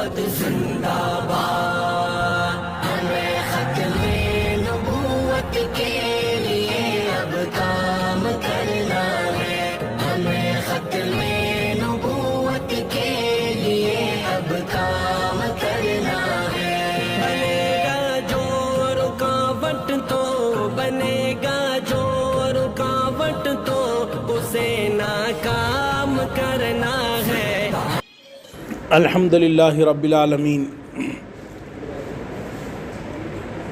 نبوت زندہ باد، ہمیں ختم نبوت کے لیے اب کام کرنا ہے، ہمیں ختم نبوت کے لیے اب کام کرنا ہے۔ بنے گا جو رکاوٹ تو بنے گا جو رکاوٹ تو اسے ناکام کرنا ہے۔ الحمدللہ رب العالمین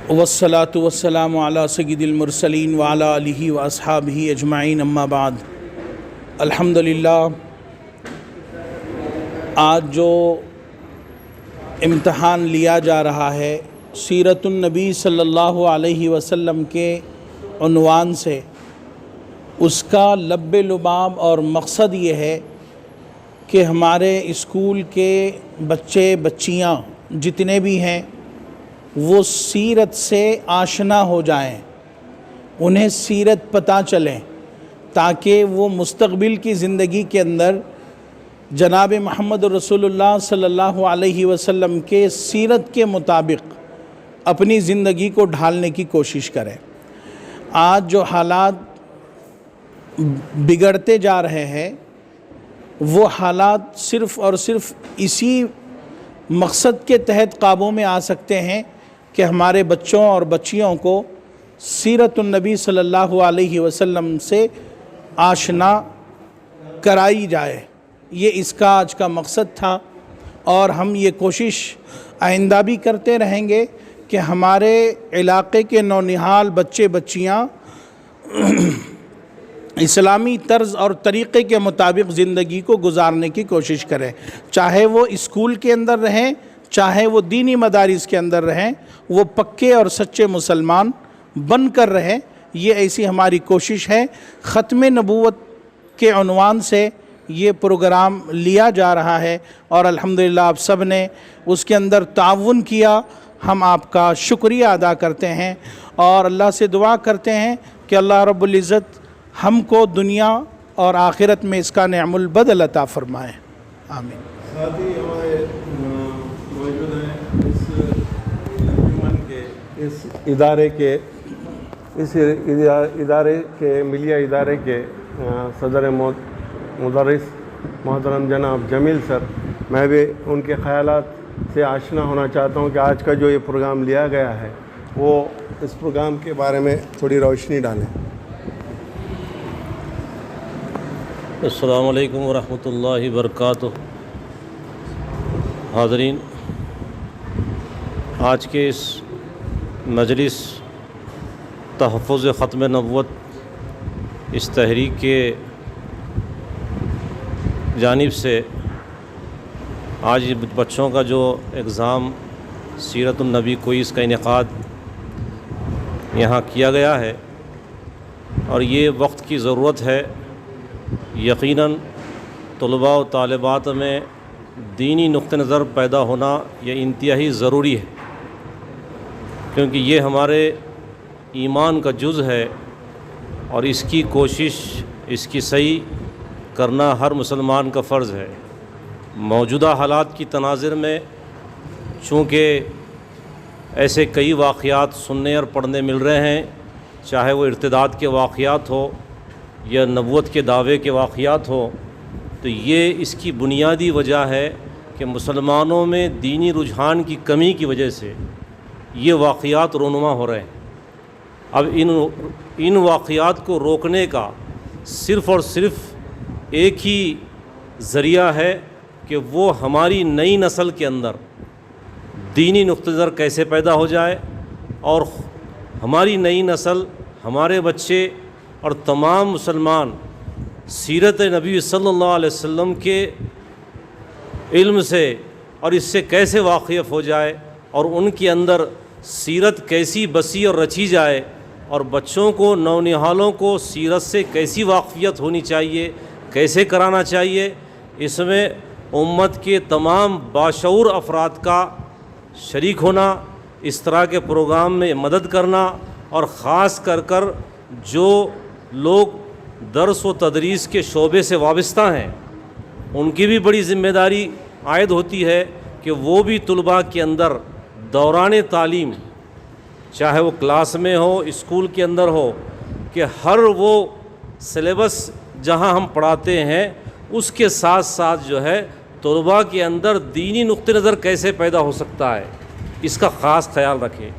والصلاة والسلام علی سید المرسلین وعلی آلہ واصحابہ اجمعین، اما بعد۔ الحمدللہ آج جو امتحان لیا جا رہا ہے سیرت النبی صلی اللہ علیہ وسلم کے عنوان سے، اس کا لب لباب اور مقصد یہ ہے کہ ہمارے اسکول کے بچے بچیاں جتنے بھی ہیں وہ سیرت سے آشنا ہو جائیں، انہیں سیرت پتہ چلیں، تاکہ وہ مستقبل کی زندگی کے اندر جناب محمد رسول اللہ صلی اللہ علیہ وسلم کے سیرت کے مطابق اپنی زندگی کو ڈھالنے کی کوشش کریں۔ آج جو حالات بگڑتے جا رہے ہیں وہ حالات صرف اور صرف اسی مقصد کے تحت قابو میں آ سکتے ہیں کہ ہمارے بچوں اور بچیوں کو سیرت النبی صلی اللہ علیہ وسلم سے آشنا کرائی جائے۔ یہ اس کا آج کا مقصد تھا، اور ہم یہ کوشش آئندہ بھی کرتے رہیں گے کہ ہمارے علاقے کے نونہال بچے بچیاں اسلامی طرز اور طریقے کے مطابق زندگی کو گزارنے کی کوشش کریں، چاہے وہ اسکول کے اندر رہیں، چاہے وہ دینی مدارس کے اندر رہیں، وہ پکے اور سچے مسلمان بن کر رہیں۔ یہ ایسی ہماری کوشش ہے۔ ختم نبوت کے عنوان سے یہ پروگرام لیا جا رہا ہے، اور الحمدللہ آپ سب نے اس کے اندر تعاون کیا، ہم آپ کا شکریہ ادا کرتے ہیں، اور اللہ سے دعا کرتے ہیں کہ اللہ رب العزت ہم کو دنیا اور آخرت میں اس کا نعم البدل عطا فرمائے، آمین۔ ساتھ ہی ہمارے موجود ہیں اس انجمن کے اس ادارے کے ملیہ ادارے کے صدر مدرس محترم جناب جمیل سر۔ میں بھی ان کے خیالات سے آشنا ہونا چاہتا ہوں کہ آج کا جو یہ پروگرام لیا گیا ہے وہ اس پروگرام کے بارے میں تھوڑی روشنی ڈالیں۔ السلام علیکم ورحمۃ اللہ وبرکاتہ۔ حاضرین، آج کے اس مجلس تحفظ ختم نبوت اس تحریک کے جانب سے آج بچوں کا جو اگزام سیرت النبی کوئز کا انعقاد یہاں کیا گیا ہے، اور یہ وقت کی ضرورت ہے۔ یقیناً طلباء و طالبات میں دینی نقطہ نظر پیدا ہونا یہ انتہائی ضروری ہے، کیونکہ یہ ہمارے ایمان کا جز ہے، اور اس کی کوشش، اس کی صحیح کرنا ہر مسلمان کا فرض ہے۔ موجودہ حالات کی تناظر میں چونکہ ایسے کئی واقعات سننے اور پڑھنے مل رہے ہیں، چاہے وہ ارتداد کے واقعات ہو یا نبوت کے دعوے کے واقعات ہو، تو یہ اس کی بنیادی وجہ ہے کہ مسلمانوں میں دینی رجحان کی کمی کی وجہ سے یہ واقعات رونما ہو رہے ہیں۔ اب ان واقعات کو روکنے کا صرف اور صرف ایک ہی ذریعہ ہے کہ وہ ہماری نئی نسل کے اندر دینی نقطہ نظر کیسے پیدا ہو جائے، اور ہماری نئی نسل، ہمارے بچے اور تمام مسلمان سیرت نبی صلی اللہ علیہ وسلم کے علم سے اور اس سے کیسے واقف ہو جائے، اور ان کے اندر سیرت کیسی بسی اور رچی جائے، اور بچوں کو، نونہالوں کو سیرت سے کیسی واقفیت ہونی چاہیے، کیسے کرانا چاہیے۔ اس میں امت کے تمام باشعور افراد کا شریک ہونا، اس طرح کے پروگرام میں مدد کرنا، اور خاص کر جو لوگ درس و تدریس کے شعبے سے وابستہ ہیں ان کی بھی بڑی ذمہ داری عائد ہوتی ہے کہ وہ بھی طلباء کے اندر دوران تعلیم، چاہے وہ کلاس میں ہو، اسکول کے اندر ہو، کہ ہر وہ سلیبس جہاں ہم پڑھاتے ہیں اس کے ساتھ ساتھ جو ہے طلباء کے اندر دینی نقطہ نظر کیسے پیدا ہو سکتا ہے، اس کا خاص خیال رکھیں۔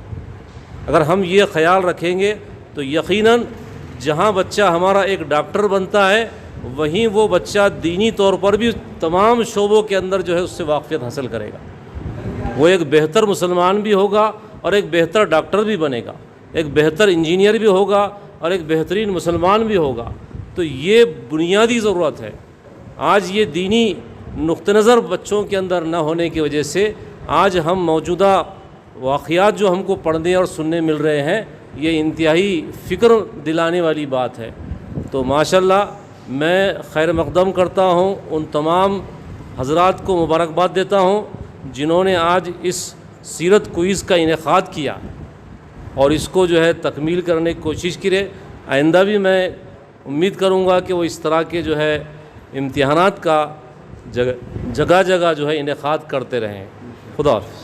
اگر ہم یہ خیال رکھیں گے تو یقیناً جہاں بچہ ہمارا ایک ڈاکٹر بنتا ہے وہیں وہ بچہ دینی طور پر بھی تمام شعبوں کے اندر جو ہے اس سے واقفیت حاصل کرے گا، وہ ایک بہتر مسلمان بھی ہوگا اور ایک بہتر ڈاکٹر بھی بنے گا، ایک بہتر انجینئر بھی ہوگا اور ایک بہترین مسلمان بھی ہوگا۔ تو یہ بنیادی ضرورت ہے۔ آج یہ دینی نقطہ نظر بچوں کے اندر نہ ہونے کی وجہ سے آج ہم موجودہ واقعات جو ہم کو پڑھنے اور سننے مل رہے ہیں یہ انتہائی فکر دلانے والی بات ہے۔ تو ماشاءاللہ میں خیر مقدم کرتا ہوں، ان تمام حضرات کو مبارکباد دیتا ہوں جنہوں نے آج اس سیرت کوئز کا انعقاد کیا اور اس کو جو ہے تکمیل کرنے کی کوشش کرے۔ آئندہ بھی میں امید کروں گا کہ وہ اس طرح کے جو ہے امتحانات کا جگہ جگہ جو ہے انعقاد کرتے رہیں۔ خدا حافظ۔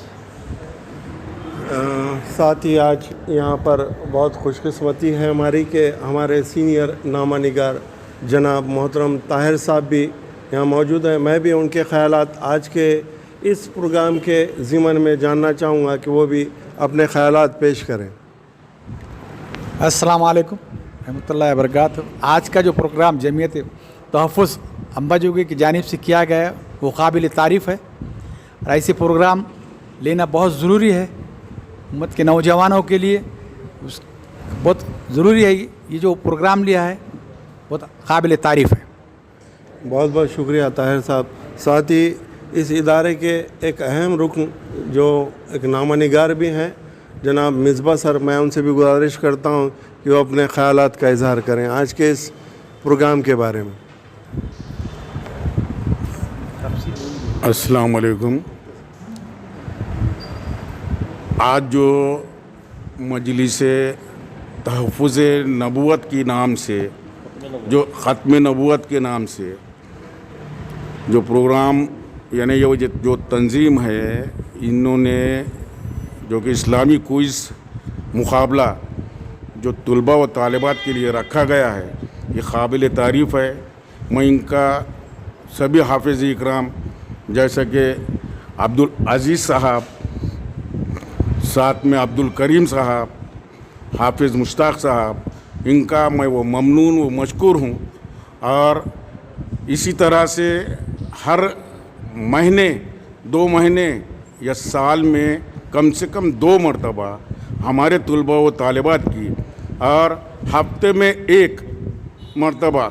ساتھ ہی آج یہاں پر بہت خوش قسمتی ہے ہماری کہ ہمارے سینئر نامہ نگار جناب محترم طاہر صاحب بھی یہاں موجود ہیں۔ میں بھی ان کے خیالات آج کے اس پروگرام کے ضمن میں جاننا چاہوں گا کہ وہ بھی اپنے خیالات پیش کریں۔ السلام علیکم رحمۃ اللہ وبرکاتہ۔ آج کا جو پروگرام جمعیت تحفظ امباجوگی کی جانب سے کیا گیا ہے وہ قابل تعریف ہے، اور ایسے پروگرام لینا بہت ضروری ہے امت کے نوجوانوں کے لیے، بہت ضروری ہے۔ یہ جو پروگرام لیا ہے بہت قابل تعریف ہے۔ بہت بہت شکریہ طاہر صاحب۔ ساتھ ہی اس ادارے کے ایک اہم رکن جو ایک نامہ نگار بھی ہیں جناب مصباح سر، میں ان سے بھی گزارش کرتا ہوں کہ وہ اپنے خیالات کا اظہار کریں آج کے اس پروگرام کے بارے میں۔ السلام علیکم۔ آج جو مجلس تحفظ نبوت کی نام سے، جو ختم نبوت کے نام سے جو پروگرام یعنی یہ جو تنظیم ہے، انہوں نے جو کہ اسلامی کوئز مقابلہ جو طلباء و طالبات کے لیے رکھا گیا ہے یہ قابل تعریف ہے۔ میں ان کا سبھی حافظ اکرام جیسا کہ عبدالعزیز صاحب، ساتھ میں عبدالکریم صاحب، حافظ مشتاق صاحب، ان کا میں وہ ممنون و مشکور ہوں۔ اور اسی طرح سے ہر مہینے 2 مہینے یا سال میں کم سے کم 2 مرتبہ ہمارے طلباء و طالبات کی، اور ہفتے میں 1 مرتبہ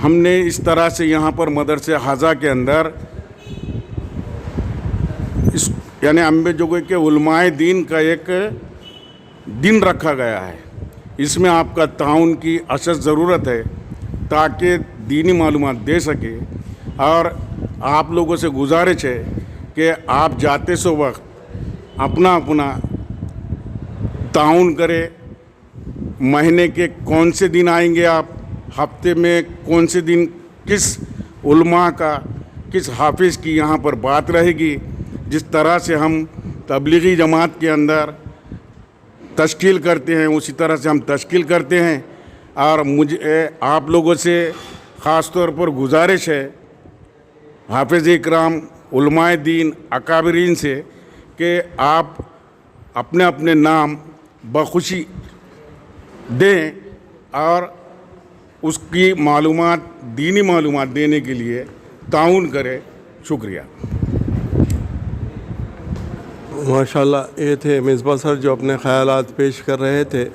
ہم نے اس طرح سے یہاں پر مدرسہ حاضہ کے اندر اس یعنی امباجوگی کے علماء دین کا ایک دن رکھا گیا ہے۔ اس میں آپ کا تعاون کی اشد ضرورت ہے تاکہ دینی معلومات دے سکے، اور آپ لوگوں سے گزارش ہے کہ آپ جاتے سو وقت اپنا تعاون کرے۔ مہینے کے کون سے دن آئیں گے آپ، ہفتے میں کون سے دن کس علماء کا، کس حافظ کی یہاں پر بات رہے گی، جس طرح سے ہم تبلیغی جماعت کے اندر تشکیل کرتے ہیں اسی طرح سے ہم تشکیل کرتے ہیں۔ اور مجھے آپ لوگوں سے خاص طور پر گزارش ہے، حافظ اکرام، علماء دین، اکابرین سے، کہ آپ اپنے نام بخوشی دیں اور اس کی معلومات، دینی معلومات دینے کے لیے تعاون کریں۔ شکریہ۔ ماشاءاللہ، یہ تھے مصباح سر جو اپنے خیالات پیش کر رہے تھے۔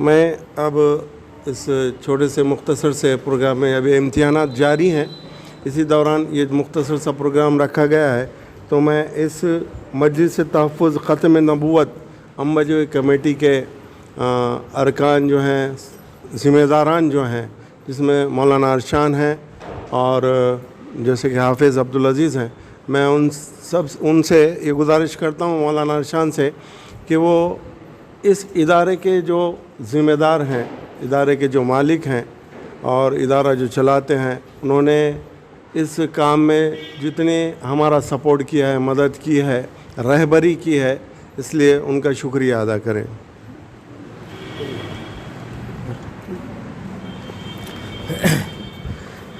میں اب اس چھوٹے سے مختصر سے پروگرام میں، ابھی امتحانات جاری ہیں، اسی دوران یہ مختصر سا پروگرام رکھا گیا ہے، تو میں اس مجلس تحفظ ختم نبوت امباجوگی کمیٹی کے ارکان جو ہیں، ذمہ داران جو ہیں، جس میں مولانا ارشان ہیں اور جیسے کہ حافظ عبدالعزیز ہیں، میں ان سے یہ گزارش کرتا ہوں مولانا ارشان سے کہ وہ اس ادارے کے جو ذمہ دار ہیں، ادارے کے جو مالک ہیں اور ادارہ جو چلاتے ہیں، انہوں نے اس کام میں جتنے ہمارا سپورٹ کیا ہے، مدد کی ہے، رہبری کی ہے، اس لیے ان کا شکریہ ادا کریں۔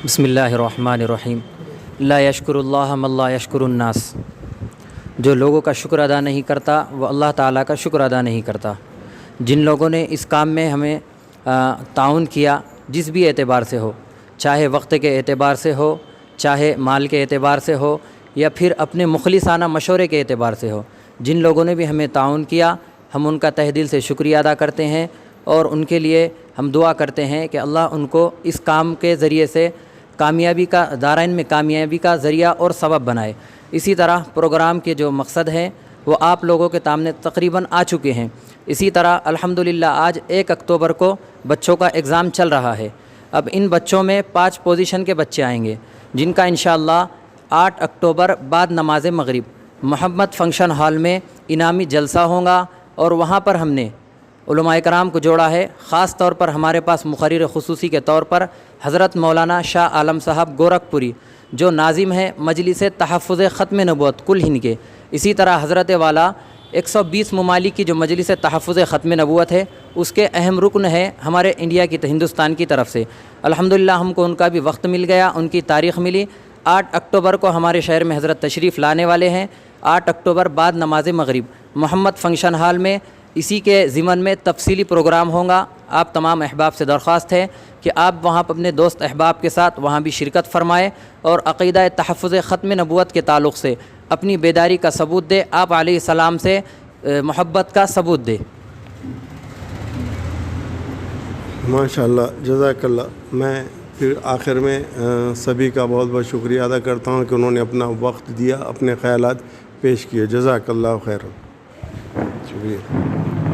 بسم اللہ الرحمن الرحیم۔ لا یشکر اللہ من لا یشکر الناس۔ جو لوگوں کا شکر ادا نہیں کرتا وہ اللہ تعالیٰ کا شکر ادا نہیں کرتا۔ جن لوگوں نے اس کام میں ہمیں تعاون کیا، جس بھی اعتبار سے ہو، چاہے وقت کے اعتبار سے ہو، چاہے مال کے اعتبار سے ہو، یا پھر اپنے مخلصانہ مشورے کے اعتبار سے ہو، جن لوگوں نے بھی ہمیں تعاون کیا، ہم ان کا تہ دل سے شکریہ ادا کرتے ہیں اور ان کے لیے ہم دعا کرتے ہیں کہ اللہ ان کو اس کام کے ذریعے سے کامیابی کا دارائن میں کامیابی کا ذریعہ اور سبب بنائے۔ اسی طرح پروگرام کے جو مقصد ہیں وہ آپ لوگوں کے سامنے تقریباً آ چکے ہیں۔ اسی طرح الحمدللہ آج 1 اکتوبر کو بچوں کا ایگزام چل رہا ہے۔ اب ان بچوں میں 5 پوزیشن کے بچے آئیں گے، جن کا انشاءاللہ 8 اکتوبر بعد نماز مغرب محمد فنکشن ہال میں انعامی جلسہ ہوگا، اور وہاں پر ہم نے علماء کرام کو جوڑا ہے۔ خاص طور پر ہمارے پاس مقرر خصوصی کے طور پر حضرت مولانا شاہ عالم صاحب گورکھپوری، جو ناظم ہیں مجلس تحفظ ختم نبوت کل ہند کے۔ اسی طرح حضرت والا 120 ممالک کی جو مجلس تحفظ ختم نبوت ہے، اس کے اہم رکن ہے ہمارے انڈیا کی ہندوستان کی طرف سے۔ الحمدللہ ہم کو ان کا بھی وقت مل گیا، ان کی تاریخ ملی۔ 8 اکتوبر کو ہمارے شہر میں حضرت تشریف لانے والے ہیں۔ 8 اکتوبر بعد نماز مغرب محمد فنکشن ہال میں اسی کے ضمن میں تفصیلی پروگرام ہوگا۔ آپ تمام احباب سے درخواست ہے کہ آپ وہاں پر اپنے دوست احباب کے ساتھ وہاں بھی شرکت فرمائیں اور عقیدہ تحفظ ختم نبوت کے تعلق سے اپنی بیداری کا ثبوت دے، آپ علیہ السلام سے محبت کا ثبوت دے۔ ماشاءاللہ، جزاک اللہ۔ میں پھر آخر میں سبھی کا بہت بہت شکریہ ادا کرتا ہوں کہ انہوں نے اپنا وقت دیا، اپنے خیالات پیش کیے۔ جزاک اللہ خیر۔ شکریہ۔